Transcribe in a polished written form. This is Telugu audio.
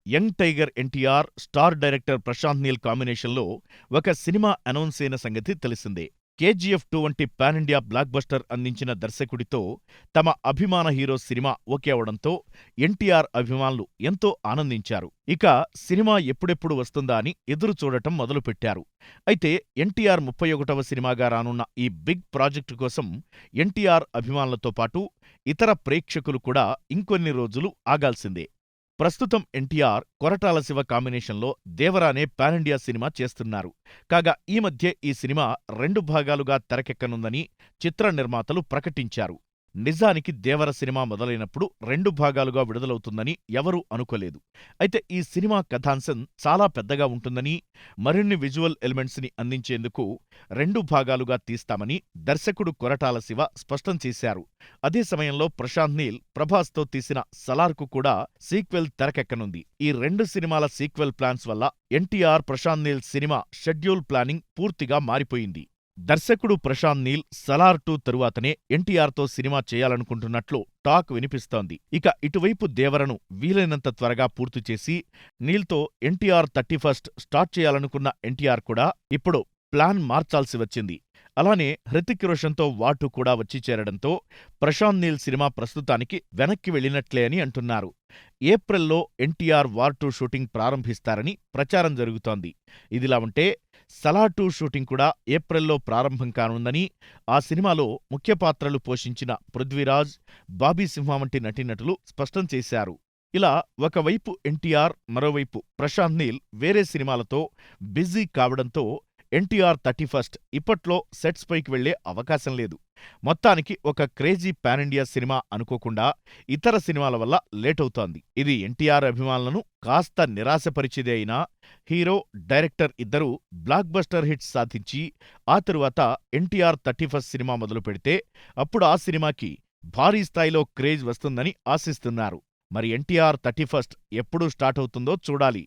Young tiger NTR, star director Prashanth Neel కాంబినేషన్లో ఒక సినిమా అనౌన్స్ అయిన సంగతి తెలిసిందే. కేజీఎఫ్ 2 వంటి పాన్ ఇండియా బ్లాక్ బస్టర్ అందించిన దర్శకుడితో తమ అభిమాన హీరో సినిమా ఓకే అవడంతో ఎన్టీఆర్ అభిమానులు ఎంతో ఆనందించారు. ఇక సినిమా ఎప్పుడెప్పుడు వస్తుందా అని ఎదురు చూడటం మొదలుపెట్టారు. అయితే ఎన్టీఆర్ 31వ సినిమాగా రానున్న ఈ బిగ్ ప్రాజెక్టు కోసం ఎన్టీఆర్ అభిమానులతో పాటు ఇతర ప్రేక్షకులు కూడా ఇంకొన్ని రోజులు ఆగాల్సిందే. ప్రస్తుతం ఎన్టీఆర్, కొరటాల శివ కాంబినేషన్లో దేవరానే పాన్ ఇండియా సినిమా చేస్తున్నారు. కాగా ఈ మధ్యే ఈ సినిమా 2 భాగాలుగా తెరకెక్కనుందని చిత్ర నిర్మాతలు ప్రకటించారు. నిజానికి దేవర సినిమా మొదలైనప్పుడు 2 భాగాలుగా విడుదలవుతుందని ఎవరూ అనుకోలేదు. అయితే ఈ సినిమా కథాంశం చాలా పెద్దగా ఉంటుందని, మరిన్ని విజువల్ ఎలిమెంట్స్ ని అందించేందుకు 2 భాగాలుగా తీస్తామని దర్శకుడు కొరటాల శివ స్పష్టం చేశారు. అదే సమయంలో ప్రశాంత్ నీల్, ప్రభాస్తో తీసిన సలార్కు కూడా సీక్వెల్ తెరకెక్కనుంది. ఈ 2 సినిమాల సీక్వెల్ ప్లాన్స్ వల్ల NTR, Prashanth Neel cinema schedule planning పూర్తిగా మారిపోయింది. దర్శకుడు ప్రశాంత్ నీల్ సలార్ 2 తరువాతనే ఎన్టీఆర్తో సినిమా చేయాలనుకుంటున్నట్లు టాక్ వినిపిస్తోంది. ఇక ఇటువైపు దేవరను వీలైనంత త్వరగా పూర్తిచేసి నీల్తో ఎన్టీఆర్ 31st స్టార్ట్ చేయాలనుకున్న ఎన్టీఆర్ కూడా ఇప్పుడు ప్లాన్ మార్చాల్సి వచ్చింది. అలానే హృతిక్ రోషన్తో వాటు కూడా వచ్చి చేరడంతో ప్రశాంత్ నీల్ సినిమా ప్రస్తుతానికి వెనక్కి వెళ్లినట్లే అని అంటున్నారు. ఏప్రిల్లో ఎన్టీఆర్ వార్ 2 షూటింగ్ ప్రారంభిస్తారని ప్రచారం జరుగుతోంది. ఇదిలా ఉంటే సలార్ 2 షూటింగ్ కూడా ఏప్రిల్లో ప్రారంభం కానుందని, ఆ సినిమాలో ముఖ్య పాత్రలు పోషించిన పృథ్వీరాజ్, బాబీ సింహ వంటి నటీనటులు స్పష్టం చేశారు. ఇలా ఒకవైపు ఎన్టీఆర్, మరోవైపు ప్రశాంత్ నీల్ వేరే సినిమాలతో బిజీ కావడంతో ఎన్టీఆర్ 31st ఇప్పట్లో సెట్స్ పైకి వెళ్లే అవకాశం లేదు. మొత్తానికి ఒక క్రేజీ పాన్ ఇండియా సినిమా అనుకోకుండా ఇతర సినిమాల వల్ల లేటవుతోంది. ఇది ఎన్టీఆర్ అభిమానులను కాస్త నిరాశపరిచేదే అయినా హీరో, డైరెక్టర్ ఇద్దరూ బ్లాక్ బస్టర్ హిట్స్ సాధించి ఆ తరువాత ఎన్టీఆర్ 31st సినిమా మొదలు పెడితే అప్పుడు ఆ సినిమాకి భారీ స్థాయిలో క్రేజ్ వస్తుందని ఆశిస్తున్నారు. మరి ఎన్టీఆర్ 31st ఎప్పుడు స్టార్ట్ అవుతుందో చూడాలి.